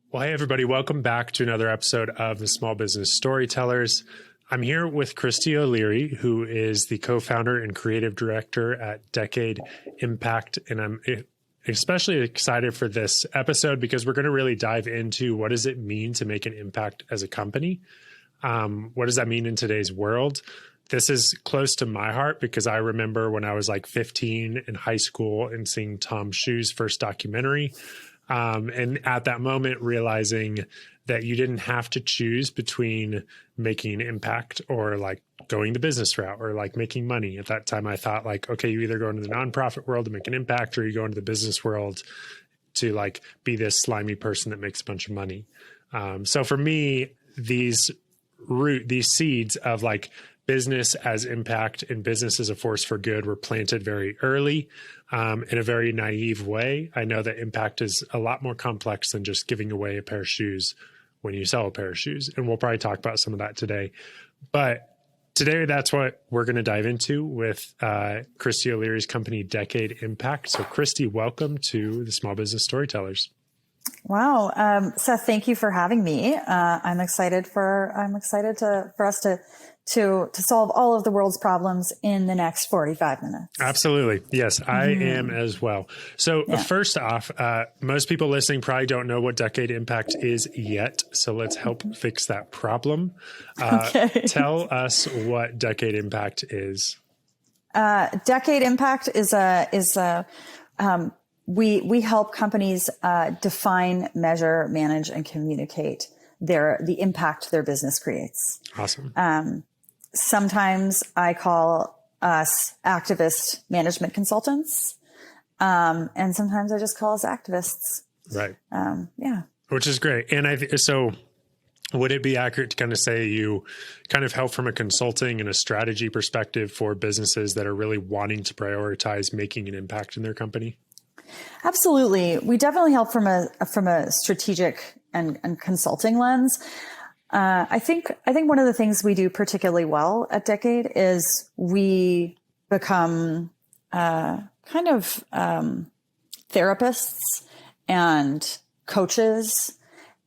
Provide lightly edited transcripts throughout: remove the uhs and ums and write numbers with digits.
Well, hey, everybody. Welcome back to another episode of the Small Business Storytellers. I'm here with Kristy O'Leary, who is the co-founder and creative director at Decade Impact. And I'm especially excited for this episode because we're going to really dive into what does it mean to make an impact as a company? What does that mean in today's world? This is close to my heart because I remember when I was like 15 in high school and seeing Tom Shu's first documentary. And at that moment, realizing that you didn't have to choose between making an impact or like going the business route or like making money. At that time, I thought like, okay, you either go into the nonprofit world to make an impact or you go into the business world to like be this slimy person that makes a bunch of money. So for me, these seeds of like business as impact and business as a force for good were planted very early in a very naive way. I know that impact is a lot more complex than just giving away a pair of shoes when you sell a pair of shoes. And we'll probably talk about some of that today. But today, that's what we're going to dive into with Kristy O'Leary's company, Decade Impact. So Kristy, welcome to the Small Business Storytellers. Wow. Seth, thank you for having me. I'm excited for us to solve all of the world's problems in the next 45 minutes. Absolutely. Yes, I am as well. So first off, most people listening probably don't know what Decade Impact is yet. So let's help fix that problem. Okay. Tell us what Decade Impact is. Decade Impact we help companies define, measure, manage, and communicate the impact their business creates. Awesome. Sometimes I call us activist management consultants, and sometimes I just call us activists. Right. Yeah. Which is great. And so would it be accurate to kind of say you kind of help from a consulting and a strategy perspective for businesses that are really wanting to prioritize making an impact in their company? Absolutely. We definitely help from a strategic and consulting lens. I think one of the things we do particularly well at Decade is we become therapists and coaches.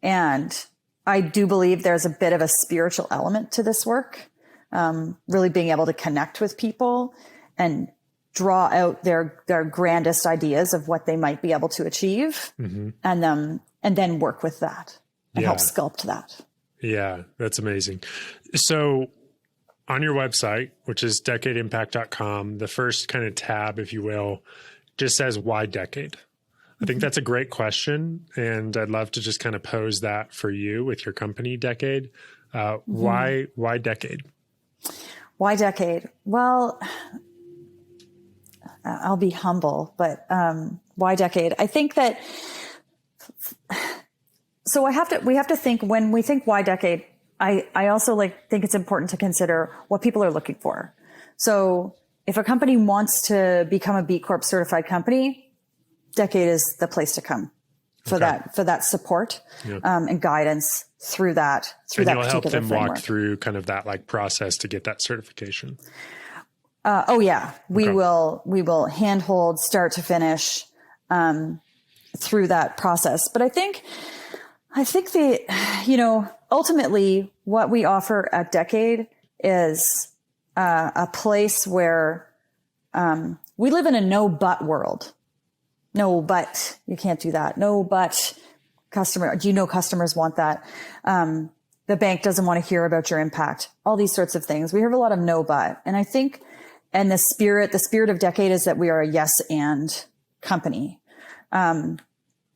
And I do believe there's a bit of a spiritual element to this work, really being able to connect with people and draw out their grandest ideas of what they might be able to achieve, and then work with that and help sculpt that. Yeah, that's amazing. So on your website, which is decadeimpact.com, the first kind of tab, if you will, just says, why Decade? I think that's a great question. And I'd love to just kind of pose that for you with your company, Decade. Why Decade? Why Decade? Well, I'll be humble, but why Decade? I think that so we have to think, when we think why Decade, I also think it's important to consider what people are looking for. So if a company wants to become a BCorp certified company, Decade is the place to come for that support and guidance through that you'll particular help them framework. walk through kind of that like process to get that certification. We will handhold start to finish through that process. But I think ultimately what we offer at Decade is a place where we live in a no but world. No, but you can't do that. No, but customer. Do you know customers want that? The bank doesn't want to hear about your impact. All these sorts of things. We have a lot of no but, and I think. And the spirit of Decade is that we are a yes and company.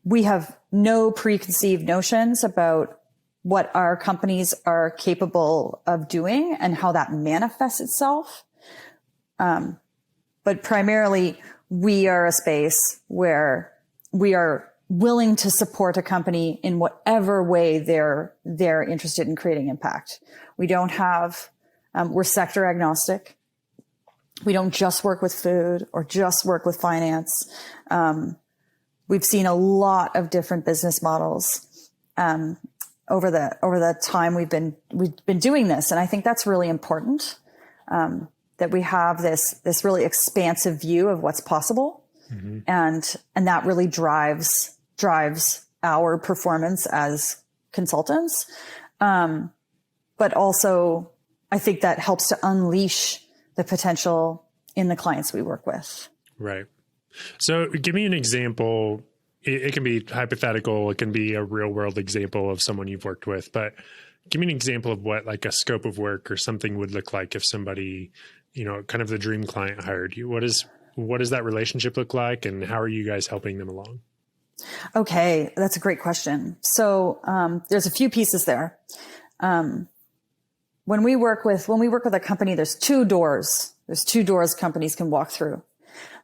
We have no preconceived notions about what our companies are capable of doing and how that manifests itself. But primarily, we are a space where we are willing to support a company in whatever way they're interested in creating impact. We don't have, we're sector agnostic. We don't just work with food or just work with finance. We've seen a lot of different business models over the time we've been doing this, and I think that's really important. That we have this really expansive view of what's possible, and that really drives our performance as consultants. But also I think that helps to unleash the potential in the clients we work with. Right. So give me an example. It can be hypothetical. It can be a real world example of someone you've worked with, but give me an example of what like a scope of work or something would look like if somebody, kind of the dream client hired you. What does that relationship look like, and how are you guys helping them along? Okay. That's a great question. So, there's a few pieces there. When we work with a company, there's two doors. There's two doors companies can walk through.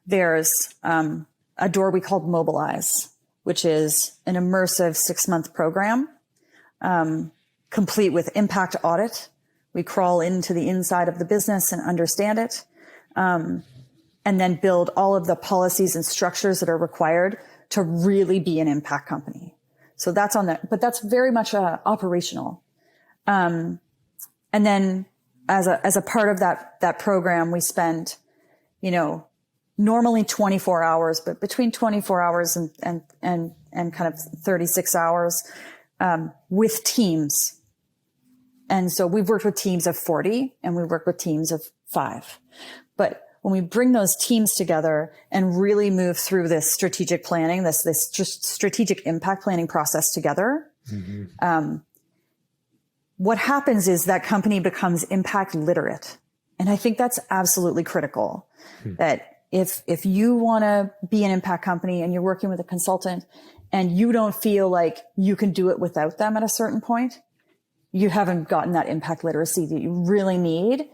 There's, a door we call Mobilize, which is an immersive 6-month program, complete with impact audit. We crawl into the inside of the business and understand it, and then build all of the policies and structures that are required to really be an impact company. So that's but that's very much operational. And then as a part of that program, we spend, normally 24 hours, but between 24 hours and kind of 36 hours, with teams. And so we've worked with teams of 40 and we work with teams of 5. But when we bring those teams together and really move through this strategic planning, this strategic impact planning process together, what happens is that company becomes impact literate. And I think that's absolutely critical. That if you want to be an impact company and you're working with a consultant and you don't feel like you can do it without them at a certain point, you haven't gotten that impact literacy that you really need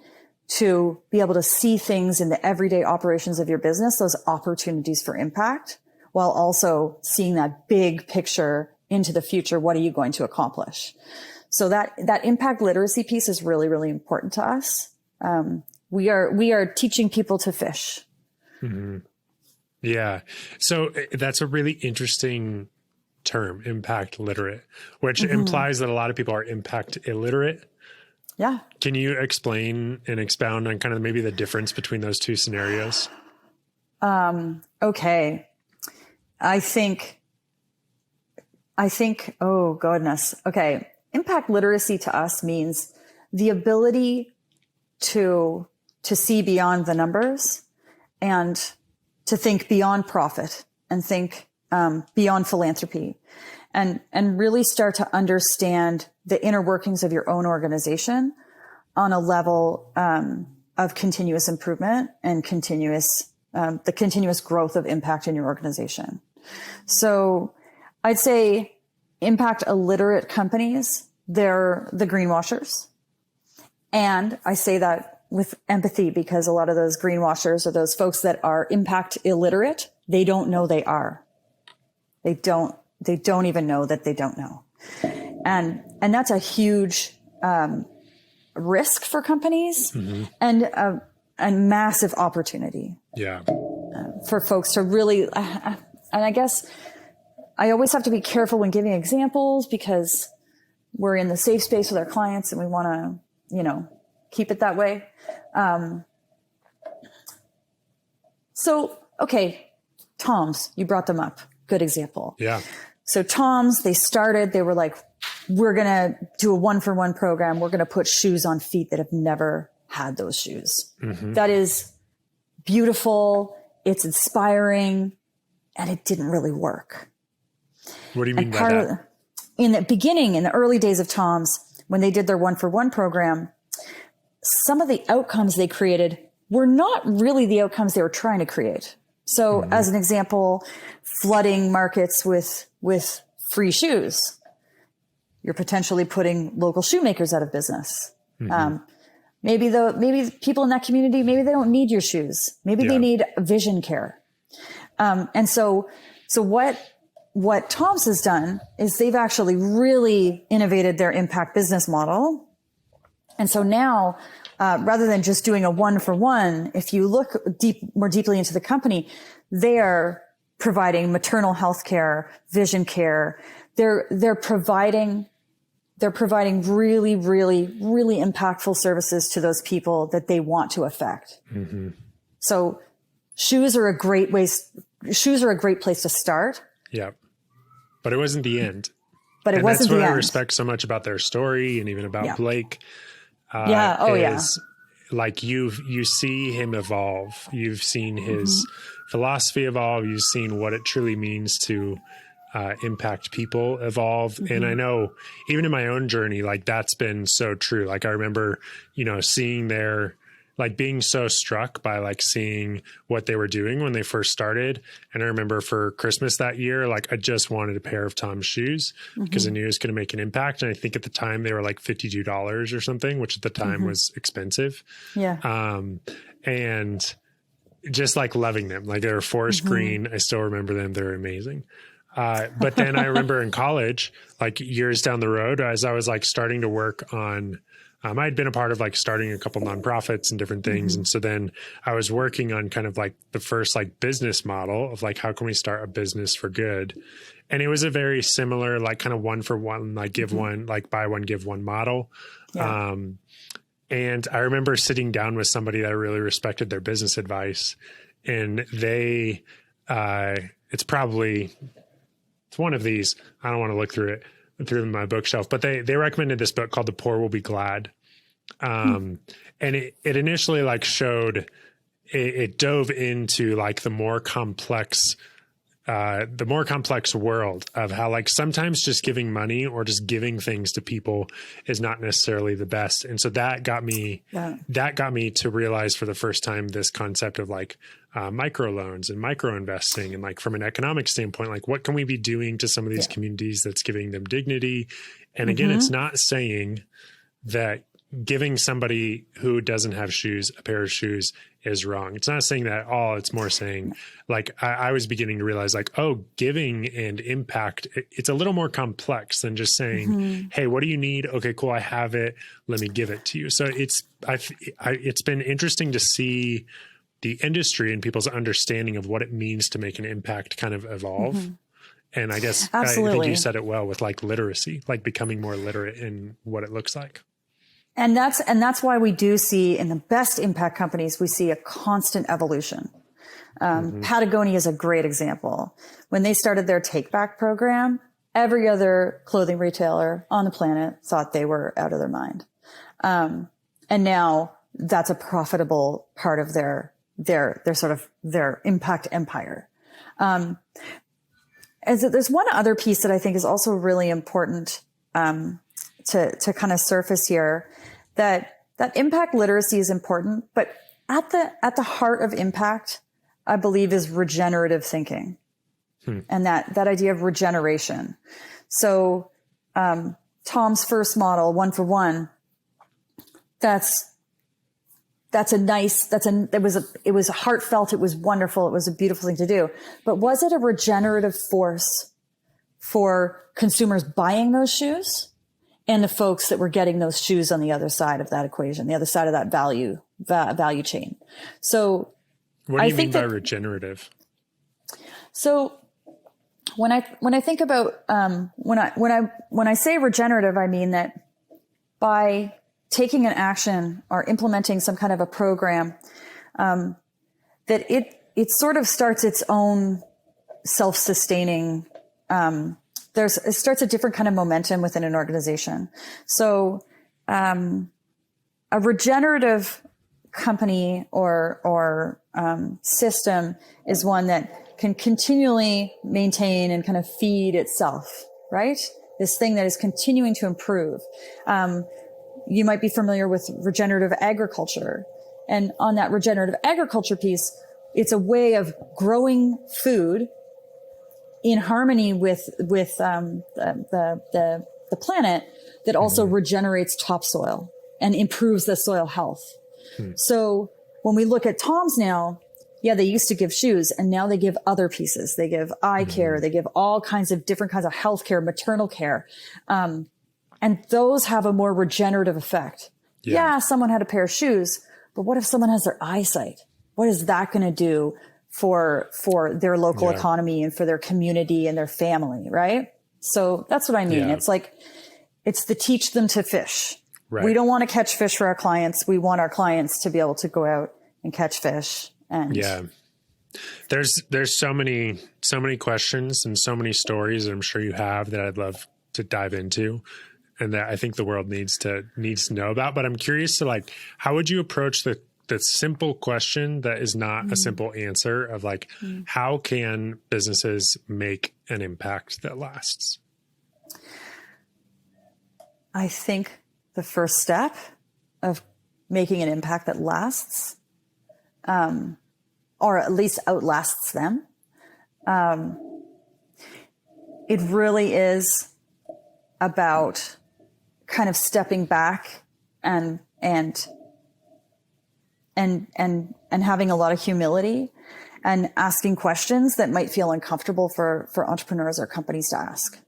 to be able to see things in the everyday operations of your business, those opportunities for impact, while also seeing that big picture into the future. What are you going to accomplish? So that impact literacy piece is really, really important to us. We are teaching people to fish. Mm-hmm. Yeah. So that's a really interesting term, impact literate, which implies that a lot of people are impact illiterate. Yeah. Can you explain and expound on kind of maybe the difference between those two scenarios? Okay. I think, oh goodness. Okay. Impact literacy to us means the ability to see beyond the numbers and to think beyond profit and think beyond philanthropy and really start to understand the inner workings of your own organization on a level of continuous improvement and the continuous growth of impact in your organization. So I'd say impact illiterate companies, they're the greenwashers. And I say that with empathy because a lot of those greenwashers are those folks that are impact illiterate. They don't know they are. They don't even know that they don't know. And that's a huge risk for companies and a massive opportunity. Yeah. For folks to really, and I guess I always have to be careful when giving examples because we're in the safe space with our clients and we want to, keep it that way. So, okay, Toms, you brought them up. Good example. Yeah. So Toms, they were like, we're going to do a 1-for-1 program. We're going to put shoes on feet that have never had those shoes. That is beautiful. It's inspiring. And it didn't really work. What do you mean by that? In the beginning, in the early days of Toms, when they did their 1-for-1 program, some of the outcomes they created were not really the outcomes they were trying to create. So as an example, flooding markets with free shoes. You're potentially putting local shoemakers out of business. Maybe people in that community, maybe they don't need your shoes. Maybe they need vision care. And so what Toms has done is they've actually really innovated their impact business model. And so now, rather than just doing a 1-for-1, if you look more deeply into the company, they are providing maternal health care, vision care. They're providing really, really, really impactful services to those people that they want to affect. So shoes are a great place to start. Yeah. but it wasn't the end. But it and wasn't that's what the I end. respect so much about their story and even about Blake. Is, like you see him evolve. You've seen his philosophy evolve. You've seen what it truly means to impact people evolve. And I know even in my own journey, like that's been so true. Like I remember, seeing like being so struck by like seeing what they were doing when they first started. And I remember for Christmas that year, like I just wanted a pair of Tom's shoes because I knew it was going to make an impact. And I think at the time they were like $52 or something, which at the time was expensive. Yeah. And just like loving them, like they were forest green. I still remember them. They're amazing. But then I remember in college, like years down the road, as I was like starting to work on, I had been a part of like starting a couple nonprofits and different things. And so then I was working on kind of like the first like business model of like, how can we start a business for good? And it was a very similar, like kind of one for one, like give one, like buy one, give one model. Yeah. And I remember sitting down with somebody that I really respected their business advice, and they, it's one of these, I don't want to look through my bookshelf, but they recommended this book called The Poor Will Be Glad. And it initially like showed, it dove into like the more complex world of how like sometimes just giving money or just giving things to people is not necessarily the best. And so that got me to realize for the first time this concept of like microloans and micro investing, and like from an economic standpoint, like what can we be doing to some of these communities that's giving them dignity? And again, it's not saying that giving somebody who doesn't have shoes a pair of shoes is wrong. It's not saying that at all. It's more saying like I was beginning to realize like, oh, giving and impact, it's a little more complex than just saying, hey, what do you need? Okay, cool. I have it. Let me give it to you. So it's been interesting to see the industry and people's understanding of what it means to make an impact kind of evolve. And I guess I think you said it well with like literacy, like becoming more literate in what it looks like. And that's why we do see in the best impact companies, we see a constant evolution. Patagonia is a great example. When they started their take back program, every other clothing retailer on the planet thought they were out of their mind. And now that's a profitable part of their sort of their impact empire. There's one other piece that I think is also really important, to kind of surface here, that impact literacy is important, but at the heart of impact, I believe, is regenerative thinking. And that idea of regeneration. So, Tom's first model, one for one, it was heartfelt. It was wonderful. It was a beautiful thing to do. But was it a regenerative force for consumers buying those shoes and the folks that were getting those shoes on the other side of that equation, the other side of that value chain? So what do you mean by regenerative? So when I think about, when I say regenerative, I mean that by taking an action or implementing some kind of a program, that it sort of starts its own self-sustaining, it starts a different kind of momentum within an organization. So, a regenerative company or system is one that can continually maintain and kind of feed itself, right? This thing that is continuing to improve. You might be familiar with regenerative agriculture. And on that regenerative agriculture piece, it's a way of growing food in harmony with the planet that also regenerates topsoil and improves the soil health. So when we look at Tom's now, they used to give shoes, and now they give other pieces. They give eye care. They give all kinds of different kinds of health care, maternal care. And those have a more regenerative effect. Yeah, someone had a pair of shoes, but what if someone has their eyesight? What is that going to do for their local economy and for their community and their family, right? So that's what I mean. It's like, it's the teach them to fish. Right. We don't want to catch fish for our clients. We want our clients to be able to go out and catch fish. And There's so many questions and so many stories that I'm sure you have that I'd love to dive into, and that I think the world needs to know about. But I'm curious to, like, how would you approach the simple question that is not a simple answer of, like, how can businesses make an impact that lasts? I think the first step of making an impact that lasts, or at least outlasts them, it really is about kind of stepping back and having a lot of humility and asking questions that might feel uncomfortable for entrepreneurs or companies to ask.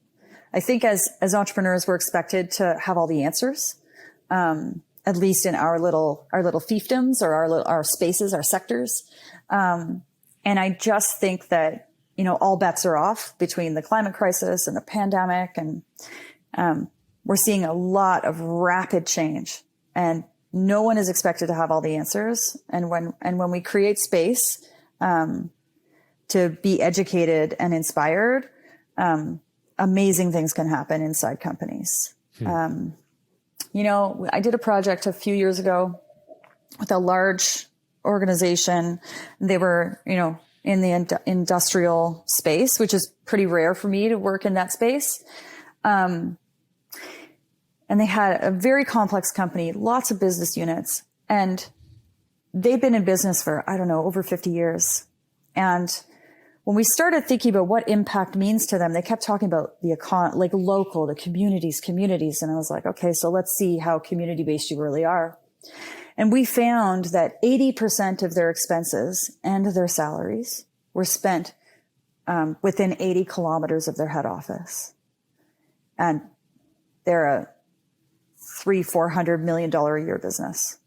I think as entrepreneurs, we're expected to have all the answers, at least in our little fiefdoms or our spaces, our sectors. And I just think that, all bets are off between the climate crisis and the pandemic. And, we're seeing a lot of rapid change, and no one is expected to have all the answers. And when we create space, to be educated and inspired, amazing things can happen inside companies. I did a project a few years ago with a large organization. They were, in the industrial space, which is pretty rare for me to work in that space. And they had a very complex company, lots of business units, and they've been in business for, over 50 years. And when we started thinking about what impact means to them, they kept talking about the like local, the communities. And I was like, okay, so let's see how community-based you really are. And we found that 80% of their expenses and their salaries were spent within 80 kilometers of their head office. And they're a $400 million a year business.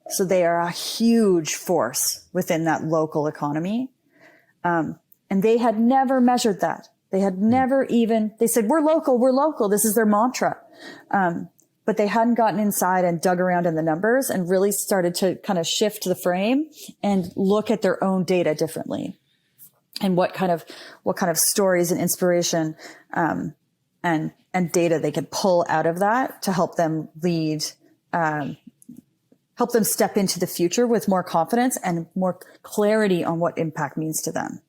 So they are a huge force within that local economy. And they had never measured that. They had never they said, we're local. This is their mantra. But they hadn't gotten inside and dug around in the numbers and really started to kind of shift the frame and look at their own data differently. And what kind of stories and inspiration, and data they could pull out of that to help them lead, help them step into the future with more confidence and more clarity on what impact means to them.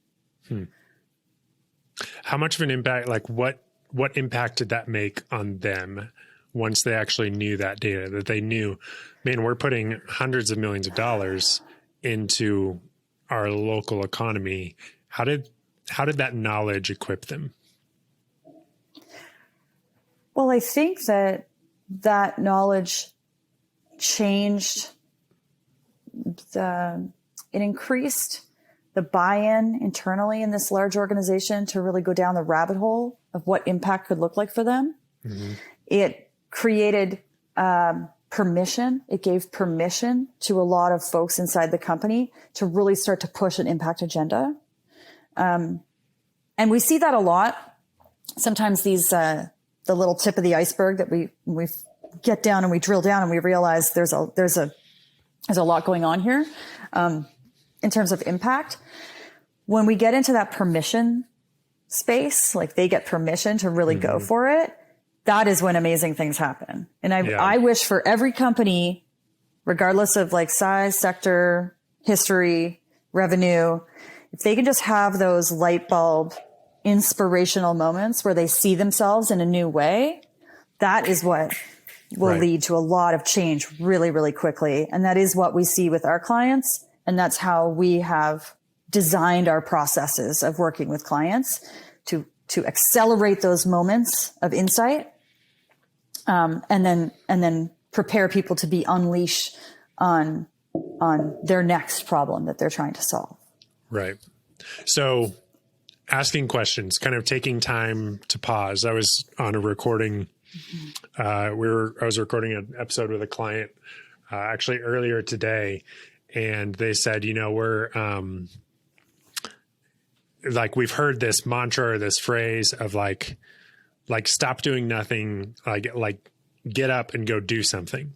How much of an impact, like what impact did that make on them once they actually knew that data, that they knew, man, we're putting hundreds of millions of dollars into our local economy? How did that knowledge equip them? Well, I think that knowledge changed it increased the buy-in internally in this large organization to really go down the rabbit hole of what impact could look like for them. Mm-hmm. It created permission. It gave permission to a lot of folks inside the company to really start to push an impact agenda. And we see that a lot. Sometimes these, the little tip of the iceberg that we get down and we drill down and we realize there's a lot going on here, in terms of impact. When we get into that permission space, like they get permission to really go for it, that is when amazing things happen. And I wish for every company, regardless of like size, sector, history, revenue, if they can just have those light bulb inspirational moments where they see themselves in a new way, that is what will lead to a lot of change really, really quickly. And that is what we see with our clients. And that's how we have designed our processes of working with clients to accelerate those moments of insight, and then prepare people to be unleashed on their next problem that they're trying to solve. Right. So asking questions, kind of taking time to pause. I was on a recording. I was recording an episode with a client, actually earlier today, and they said, we're, like, we've heard this mantra or this phrase of like stop doing nothing, like get up and go do something.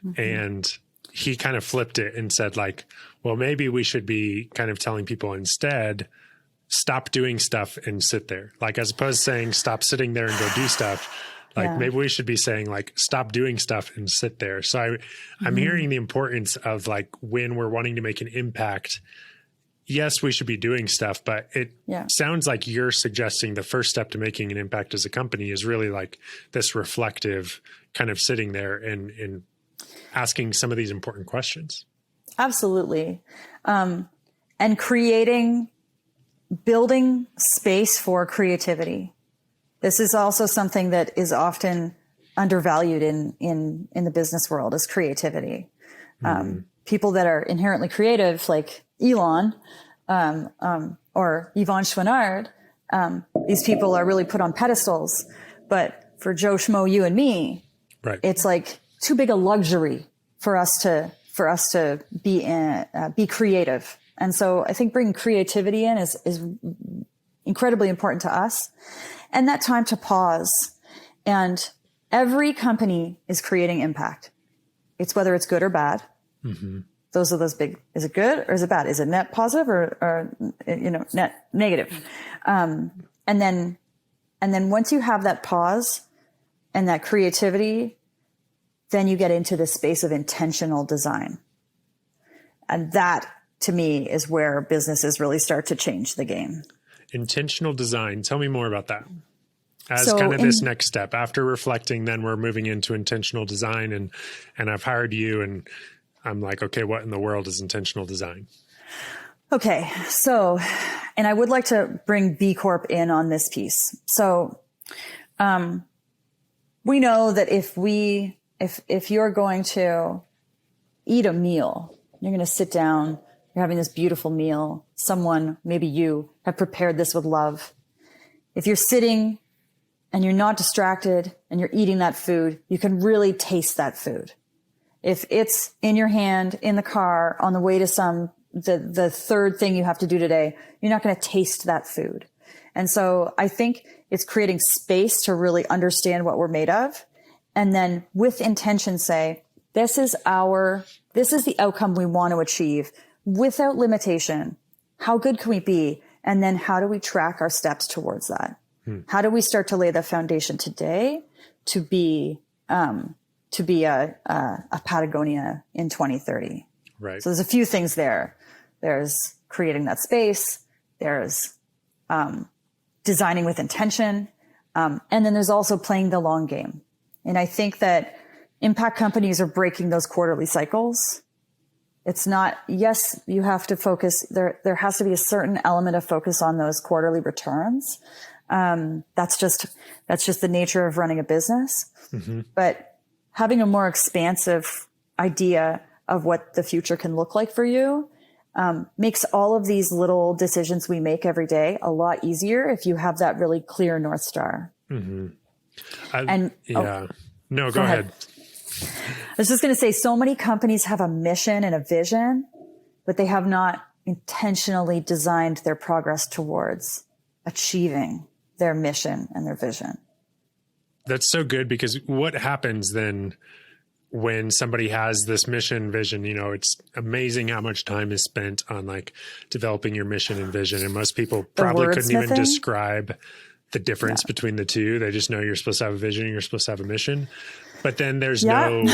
Mm-hmm. And he kind of flipped it and said, like, well, maybe we should be kind of telling people instead, stop doing stuff and sit there. Like, as opposed to saying, stop sitting there and go do stuff. Like maybe we should be saying like, stop doing stuff and sit there. So I'm hearing the importance of like, when we're wanting to make an impact, yes, we should be doing stuff, but it sounds like you're suggesting the first step to making an impact as a company is really like this reflective kind of sitting there and asking some of these important questions. Absolutely. And building space for creativity. This is also something that is often undervalued in the business world, is creativity. People that are inherently creative, like Elon or Yvon Chouinard, these people are really put on pedestals. But for Joe Schmo, you and me, it's like too big a luxury for us to be creative. And so I think bringing creativity in is incredibly important to us. And that time to pause. And every company is creating impact. It's whether it's good or bad. Those are those big, is it good or is it bad? Is it net positive or net negative? And then once you have that pause and that creativity, then you get into the space of intentional design. And that, to me, is where businesses really start to change the game. Intentional design. Tell me more about that. As kind of this next step. After reflecting, then we're moving into intentional design. And I've hired you and I'm like, okay, what in the world is intentional design? Okay. So, and I would like to bring BCorp in on this piece. So, we know that if you're going to eat a meal, you're going to sit down, you're having this beautiful meal. Someone, maybe you, have prepared this with love. If you're sitting and you're not distracted and you're eating that food, you can really taste that food. If it's in your hand, in the car, on the way to the third thing you have to do today, you're not going to taste that food. And so I think it's creating space to really understand what we're made of. And then with intention say, this is the outcome we want to achieve without limitation. How good can we be? And then how do we track our steps towards that? How do we start to lay the foundation today to be a Patagonia in 2030? Right. So there's a few things there. There's creating that space. There's designing with intention. And then there's also playing the long game. And I think that impact companies are breaking those quarterly cycles. It's not, yes, you have to focus. There has to be a certain element of focus on those quarterly returns. That's just the nature of running a business. But having a more expansive idea of what the future can look like for you makes all of these little decisions we make every day a lot easier if you have that really clear North Star. No, go ahead. I was just going to say, so many companies have a mission and a vision, but they have not intentionally designed their progress towards achieving their mission and their vision. That's so good, because what happens then when somebody has this mission vision? It's amazing how much time is spent on like developing your mission and vision. And most people probably couldn't even describe the difference between the two. They just know you're supposed to have a vision and you're supposed to have a mission, but then there's no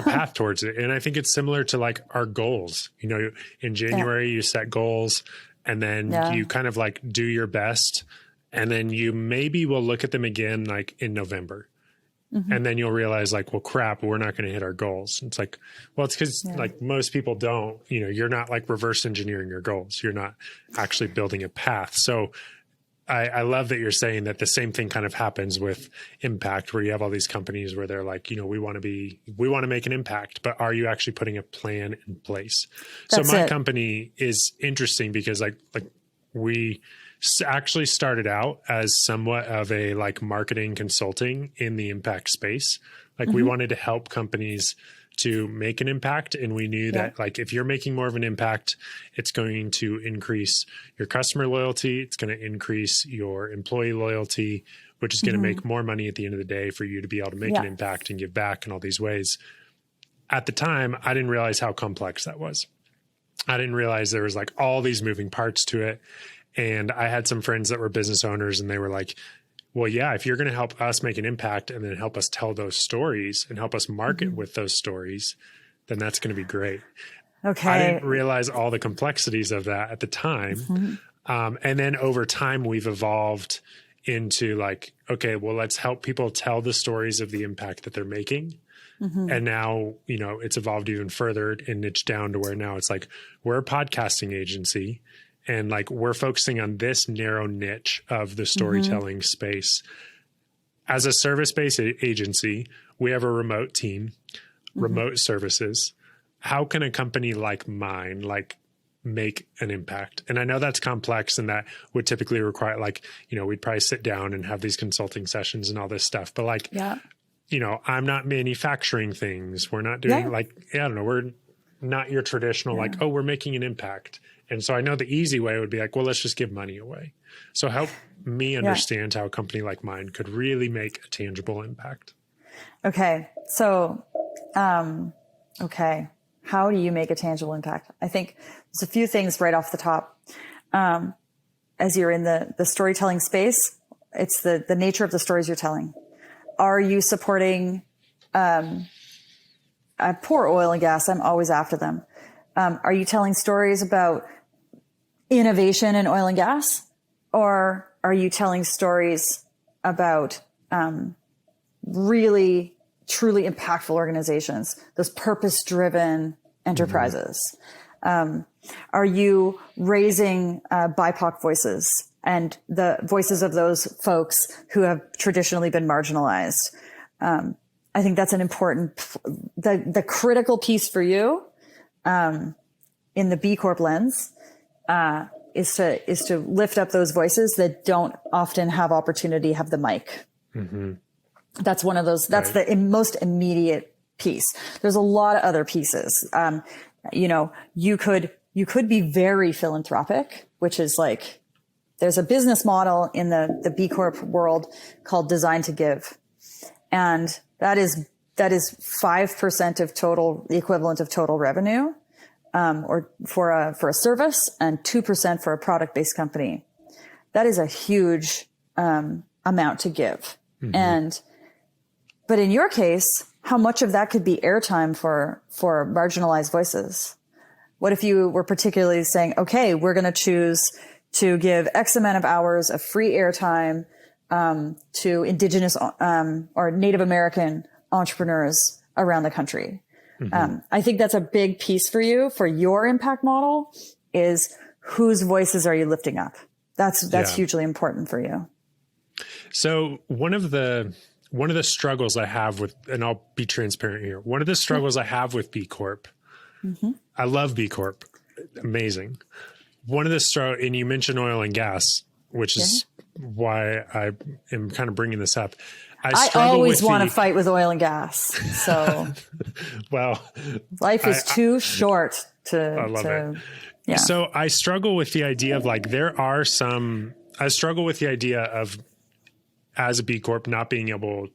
path towards it. And I think it's similar to like our goals. In January you set goals and then you kind of like do your best. And then you maybe will look at them again, like in November. And then you'll realize like, well, crap, we're not going to hit our goals. It's like, well, it's because like most people don't, you're not like reverse engineering your goals. You're not actually building a path. So I love that you're saying that the same thing kind of happens with impact, where you have all these companies where they're like, we want to make an impact, but are you actually putting a plan in place? That's so my company is interesting because like we actually started out as somewhat of a like marketing consulting in the impact space. Like we wanted to help companies to make an impact. And we knew that like, if you're making more of an impact, it's going to increase your customer loyalty. It's going to increase your employee loyalty, which is going to make more money at the end of the day for you to be able to make an impact and give back in all these ways. At the time, I didn't realize how complex that was. I didn't realize there was like all these moving parts to it. And I had some friends that were business owners and they were like, well, yeah, if you're going to help us make an impact and then help us tell those stories and help us market with those stories, then that's going to be great. Okay. I didn't realize all the complexities of that at the time. And then over time, we've evolved into like, okay, well, let's help people tell the stories of the impact that they're making. And now, you know, it's evolved even further and niched down to where now it's like, we're a podcasting agency and like, we're focusing on this narrow niche of the storytelling space. As a service-based agency, we have a remote team, remote services. How can a company like mine, like, make an impact? And I know that's complex and that would typically require like, you know, we'd probably sit down and have these consulting sessions and all this stuff, but like, you know, I'm not manufacturing things. We're not doing like, I don't know, we're not your traditional, like, oh, we're making an impact. And so I know the easy way would be like, well, let's just give money away. So help me understand how a company like mine could really make a tangible impact. Okay. So, okay. How do you make a tangible impact? I think there's a few things right off the top. As you're in the storytelling space, it's the nature of the stories you're telling. Are you supporting, poor oil and gas? I'm always after them. Are you telling stories about innovation in oil and gas? Or are you telling stories about, really truly impactful organizations, those purpose-driven enterprises? Are you raising BIPOC voices and the voices of those folks who have traditionally been marginalized? I think that's an important, the critical piece for you in the B Corp lens is to lift up those voices that don't often have opportunity, have the mic. That's one of those, that's the most immediate piece. There's a lot of other pieces. You know, you could be very philanthropic, which is like, there's a business model in the B Corp world called design to give. And that is 5% of total, the equivalent of total revenue, or for a service, and 2% for a product-based company. That is a huge, amount to give. But in your case, how much of that could be airtime for marginalized voices? What if you were particularly saying, okay, we're going to choose to give X amount of hours of free airtime to Indigenous or Native American entrepreneurs around the country? I think that's a big piece for you, for your impact model, is whose voices are you lifting up? That's hugely important for you. So one of the struggles I have with, and I'll be transparent here, one of the struggles I have with B Corp, I love B Corp, amazing. One of the and you mentioned oil and gas, which is why I am kind of bringing this up. I always want to fight with oil and gas. So, well, life is too short to. I love it. Yeah. So I struggle with the idea of like, I struggle with the idea of, as a B Corp, not being able,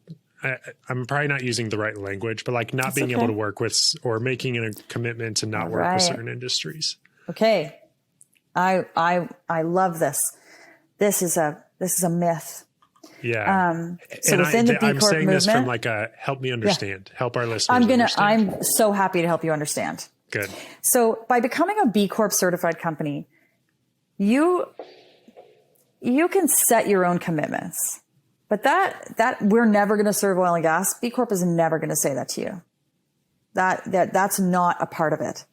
I'm probably not using the right language, but like not being able to work with or making a commitment to not work with certain industries. Okay. I love this. This is a myth. Yeah. So within the B Corp I'm saying movement, this from like help me understand, help our listeners understand. I'm so happy to help you understand. Good. So by becoming a B Corp certified company, you can set your own commitments, but that we're never going to serve oil and gas. B Corp is never going to say that to you. That's not a part of it.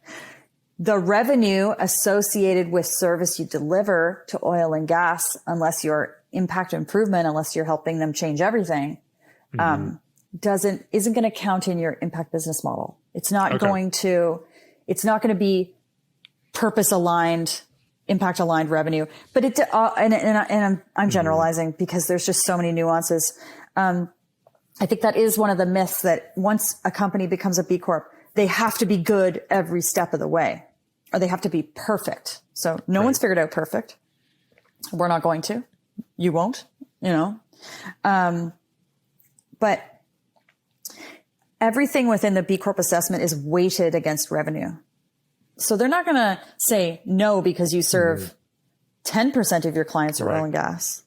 The revenue associated with service you deliver to oil and gas, unless you're impact improvement, unless you're helping them change everything, isn't going to count in your impact business model. It's not going to be purpose aligned, impact aligned revenue. But I'm generalizing because there's just so many nuances. I think that is one of the myths, that once a company becomes a B Corp, they have to be good every step of the way, or they have to be perfect. So no one's figured out perfect. We're not going to. You won't, but everything within the B Corp assessment is weighted against revenue. So they're not going to say no because you serve 10% of your clients are oil and gas.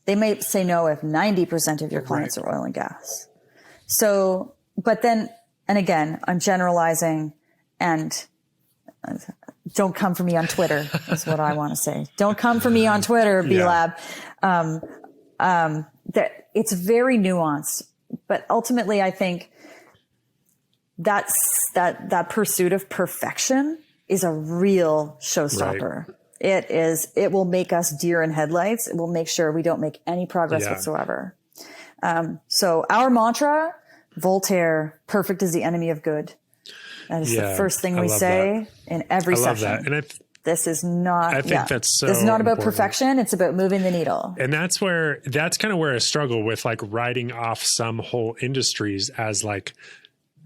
They may say no if 90% of your clients are oil and gas. So, but then, and again, I'm generalizing, and don't come for me on Twitter is what I want to say. Don't come for me on Twitter, B-Lab. That it's very nuanced, but ultimately I think that pursuit of perfection is a real showstopper. Right. It will make us deer in headlights. It will make sure we don't make any progress whatsoever. So our mantra, Voltaire, perfect is the enemy of good. That is the first thing we say in every session. I love that. And this is not, I think that's so, this is not about perfection. It's about moving the needle. And that's kind of where I struggle with like writing off some whole industries as like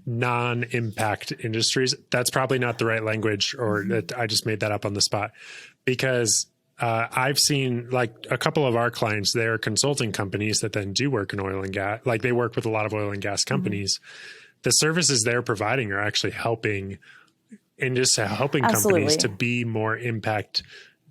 non-impact industries. That's probably not the right language, or I just made that up on the spot, because I've seen like a couple of our clients, they're consulting companies that then do work in oil and gas. Like they work with a lot of oil and gas companies. The services they're providing are actually helping companies to be more impact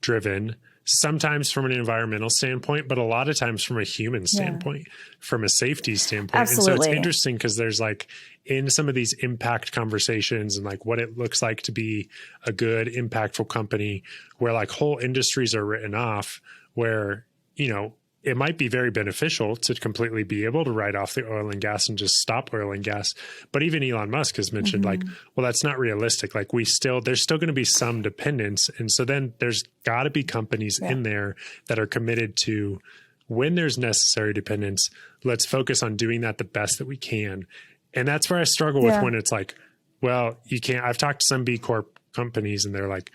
driven, sometimes from an environmental standpoint, but a lot of times from a human standpoint, from a safety standpoint. Absolutely. And so it's interesting because there's like in some of these impact conversations and like what it looks like to be a good, impactful company, where like whole industries are written off, where, you know, it might be very beneficial to completely be able to write off the oil and gas and just stop oil and gas. But even Elon Musk has mentioned like, well, that's not realistic. Like there's still going to be some dependence. And so then there's got to be companies in there that are committed to, when there's necessary dependence, let's focus on doing that the best that we can. And that's where I struggle with when it's like, well, you can't. I've talked to some BCorp companies and they're like,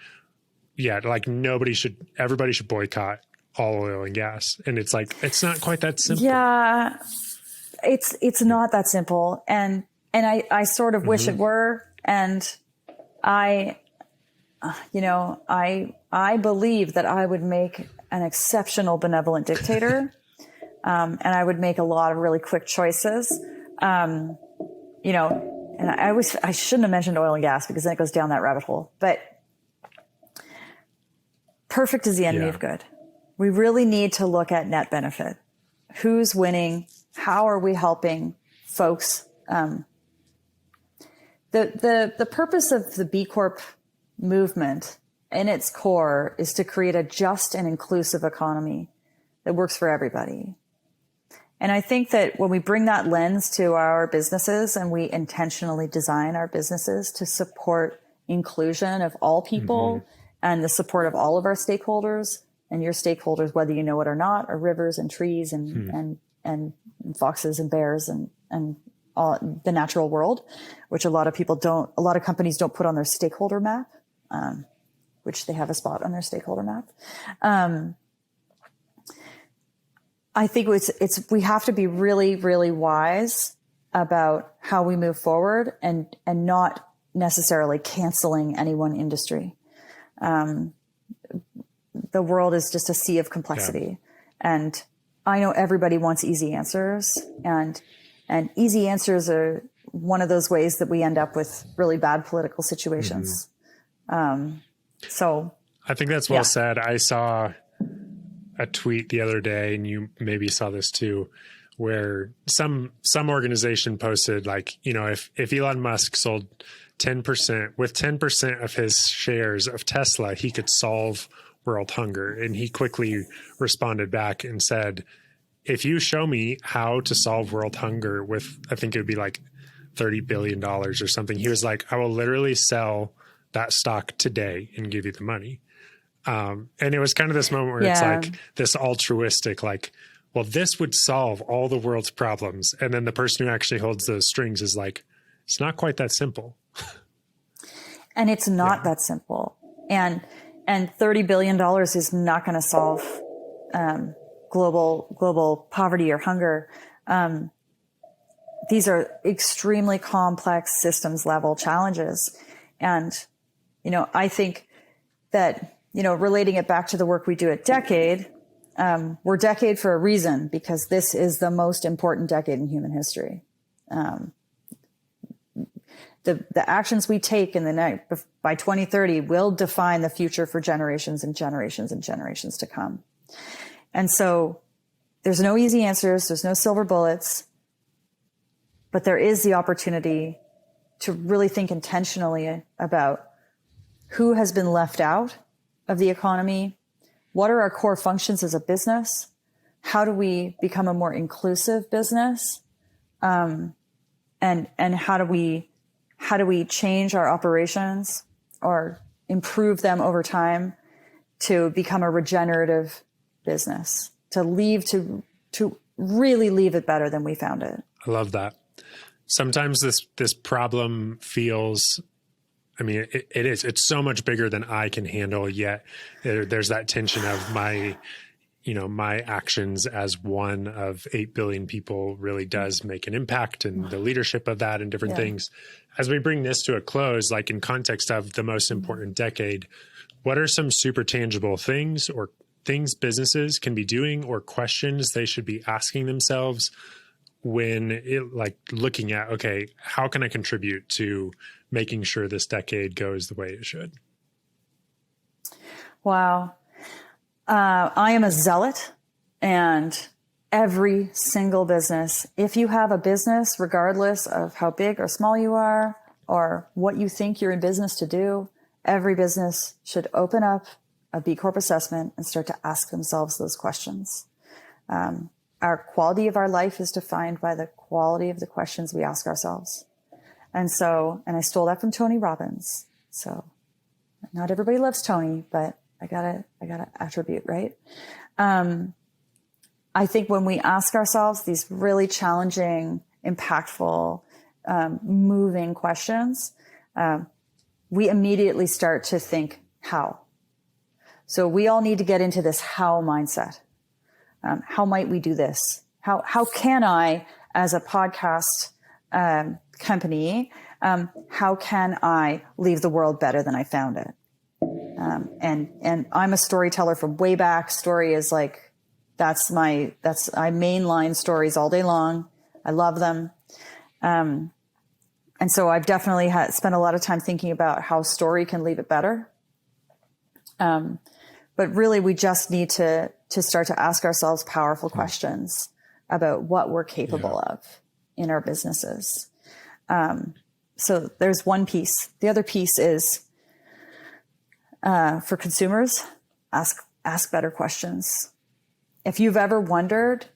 like everybody should boycott all oil and gas. And it's like, it's not quite that simple. Yeah, it's not that simple. And I sort of wish it were. And I believe that I would make an exceptional benevolent dictator. And I would make a lot of really quick choices. And I shouldn't have mentioned oil and gas because then it goes down that rabbit hole, but perfect is the enemy of good. We really need to look at net benefit. Who's winning? How are we helping folks? The purpose of the B Corp movement in its core is to create a just and inclusive economy that works for everybody. And I think that when we bring that lens to our businesses and we intentionally design our businesses to support inclusion of all people and the support of all of our stakeholders, and your stakeholders, whether you know it or not, are rivers and trees and foxes and bears and all the natural world, which a lot of companies don't put on their stakeholder map, which they have a spot on their stakeholder map. I think we have to be really, really wise about how we move forward and not necessarily canceling any one industry. The world is just a sea of complexity. And I know everybody wants easy answers, and easy answers are one of those ways that we end up with really bad political situations. So I think that's well said. I saw a tweet the other day, and you maybe saw this too, where some organization posted like, you know, if Elon Musk sold 10% with 10% of his shares of Tesla, he could solve world hunger. And he quickly responded back and said, if you show me how to solve world hunger with, I think it would be like $30 billion or something. He was like, I will literally sell that stock today and give you the money. And it was kind of this moment where it's like this altruistic, like, well, this would solve all the world's problems. And then the person who actually holds those strings is like, it's not quite that simple. And it's not that simple. And $30 billion is not going to solve global poverty or hunger. These are extremely complex systems level challenges. And, you know, I think that, you know, relating it back to the work we do at Decade, we're Decade for a reason, because this is the most important decade in human history. the actions we take in the next, by 2030 will define the future for generations and generations and generations to come. And so there's no easy answers. There's no silver bullets, but there is the opportunity to really think intentionally about who has been left out of the economy. What are our core functions as a business? How do we become a more inclusive business? And how do we change our operations or improve them over time to become a regenerative business, to really leave it better than we found it? I love that. Sometimes this problem feels, I mean, it's so much bigger than I can handle, yet there's that tension of my actions as one of 8 billion people really does make an impact, and the leadership of that and different things. As we bring this to a close, like in context of the most important decade, what are some super tangible things or things businesses can be doing or questions they should be asking themselves when looking at, okay, how can I contribute to making sure this decade goes the way it should? Wow. I am a zealot, and every single business, if you have a business, regardless of how big or small you are or what you think you're in business to do, every business should open up a BCorp assessment and start to ask themselves those questions. Our quality of our life is defined by the quality of the questions we ask ourselves. And I stole that from Tony Robbins. So not everybody loves Tony, but I gotta attribute, right? I think when we ask ourselves these really challenging, impactful, moving questions, we immediately start to think how. So we all need to get into this how mindset. How might we do this? How can I, as a podcast company, how can I leave the world better than I found it? And I'm a storyteller from way back. Story is like, I mainline stories all day long. I love them. And so I've definitely spent a lot of time thinking about how story can leave it better. But really we just need to start to ask ourselves powerful questions about what we're capable of in our businesses. So there's one piece. The other piece is, for consumers, ask better questions. If you've ever wondered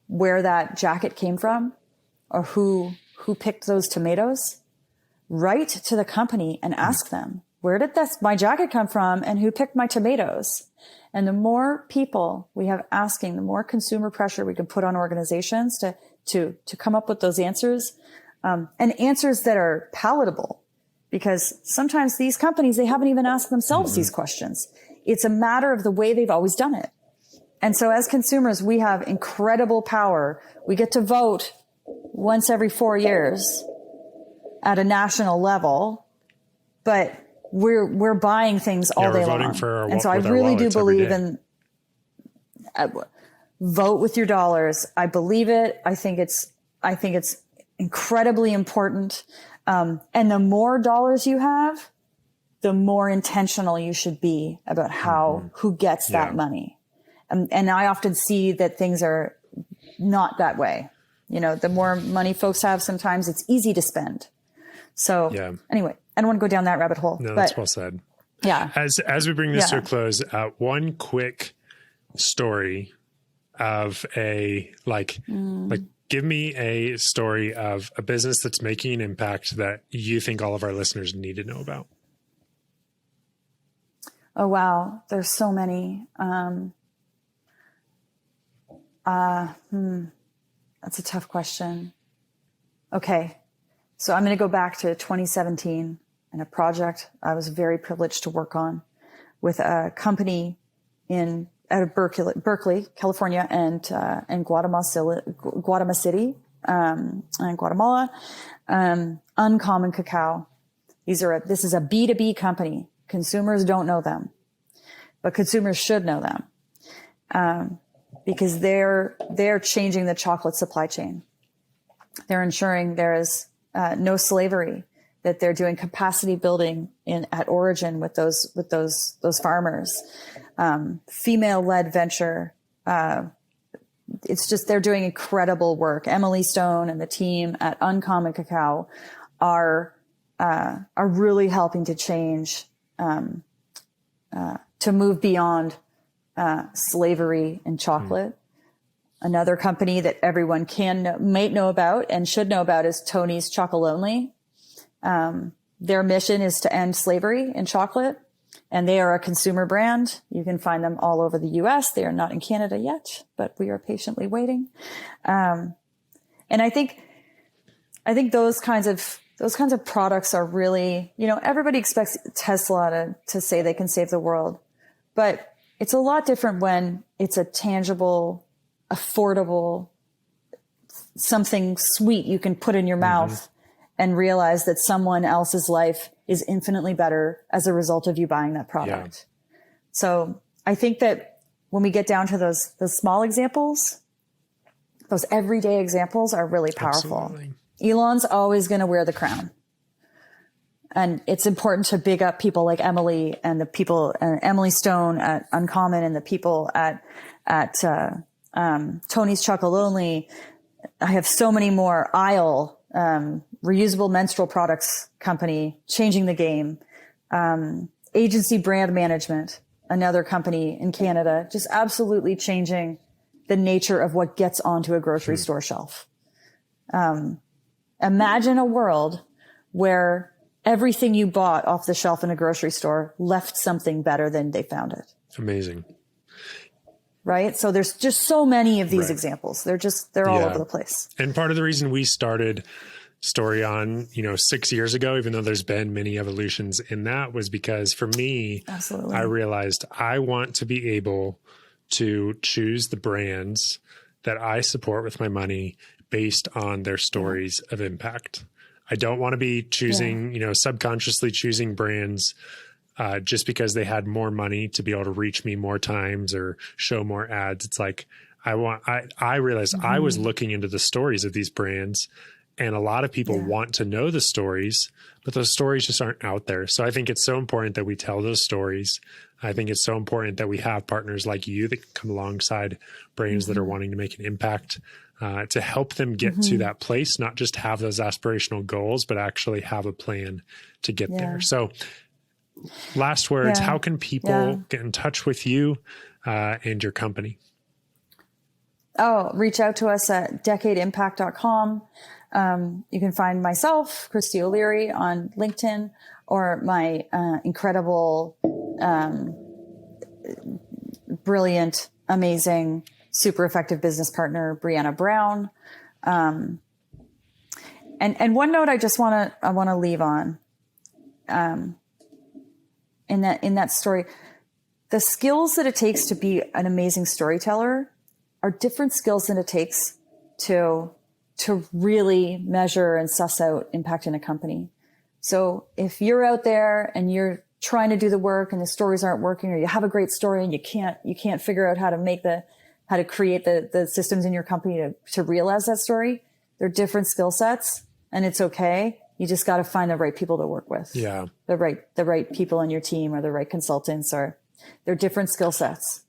where that jacket came from or who picked those tomatoes, write to the company and ask them, where did my jacket come from and who picked my tomatoes? And the more people we have asking, the more consumer pressure we can put on organizations to come up with those answers, and answers that are palatable. Because sometimes these companies, they haven't even asked themselves these questions. It's a matter of the way they've always done it. And so as consumers, we have incredible power. We get to vote once every 4 years at a national level, but we're buying things all day long. And so I really do believe in vote with your dollars. I believe it. I think it's incredibly important. And the more dollars you have, the more intentional you should be about who gets that money. And I often see that things are not that way. The more money folks have, sometimes it's easy to spend. So anyway, I don't want to go down that rabbit hole. No, that's well said. Yeah. As we bring this to a close, one quick story of give me a story of a business that's making an impact that you think all of our listeners need to know about. Oh, wow. There's so many. That's a tough question. Okay. So I'm going to go back to 2017 and a project I was very privileged to work on with a company out of Berkeley, California, and Guatemala City, and Guatemala. Uncommon Cacao. This is a B2B company. Consumers don't know them, but consumers should know them, because they're changing the chocolate supply chain. They're ensuring there is no slavery, that they're doing capacity building at origin with those farmers, female-led venture. It's just, they're doing incredible work. Emily Stone and the team at Uncommon Cacao are really helping to change, to move beyond slavery in chocolate. Another company that everyone might know about and should know about is Tony's Chocolonely. Their mission is to end slavery in chocolate, and they are a consumer brand. You can find them all over the US. They are not in Canada yet, but we are patiently waiting. And I think those kinds of products are really, everybody expects Tesla to say they can save the world, but it's a lot different when it's a tangible, affordable, something sweet you can put in your mouth and realize that someone else's life is infinitely better as a result of you buying that product. Yeah. So I think that when we get down to those small examples, those everyday examples are really powerful. Absolutely. Elon's always going to wear the crown. And it's important to big up people like Emily and the people, Emily Stone at Uncommon and the people at Tony's Chocolonely. I have so many more. Isle, reusable menstrual products company, changing the game. Agency Brand Management, another company in Canada, just absolutely changing the nature of what gets onto a grocery store shelf. Imagine a world where everything you bought off the shelf in a grocery store left something better than they found it. Amazing. Right? So there's just so many of these examples. They're all over the place. And part of the reason we started Story On, 6 years ago, even though there's been many evolutions in that, was because for me, I realized I want to be able to choose the brands that I support with my money based on their stories of impact. I don't want to be choosing, subconsciously choosing brands just because they had more money to be able to reach me more times or show more ads. It's like, I realized I was looking into the stories of these brands, and a lot of people want to know the stories, but those stories just aren't out there. So I think it's so important that we tell those stories. I think it's so important that we have partners like you that come alongside brands that are wanting to make an impact to help them get to that place, not just have those aspirational goals, but actually have a plan to get there. So last words, how can people get in touch with you and your company? Reach out to us at decadeimpact.com. You can find myself, Kristy O'Leary, on LinkedIn, or my incredible, brilliant, amazing, super effective business partner, Brianna Brown. And one note I just want to leave on, in that story, the skills that it takes to be an amazing storyteller are different skills than it takes to really measure and suss out impact in a company. So if you're out there and you're trying to do the work and the stories aren't working, or you have a great story and you can't figure out how to create the systems in your company to realize that story, they're different skill sets, and it's okay. You just got to find the right people to work with. Yeah. The right people in your team, or the right consultants, or they're different skill sets.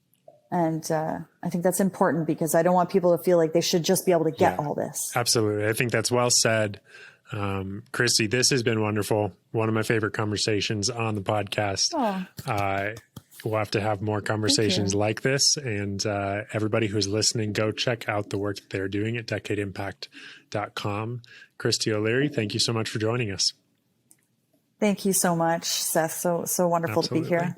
And I think that's important, because I don't want people to feel like they should just be able to get all this. Absolutely. I think that's well said. Kristy, this has been wonderful. One of my favorite conversations on the podcast. We'll have to have more conversations like this. And everybody who's listening, go check out the work that they're doing at decadeimpact.com. Kristy O'Leary, thank you so much for joining us. Thank you so much, Seth. So wonderful to be here.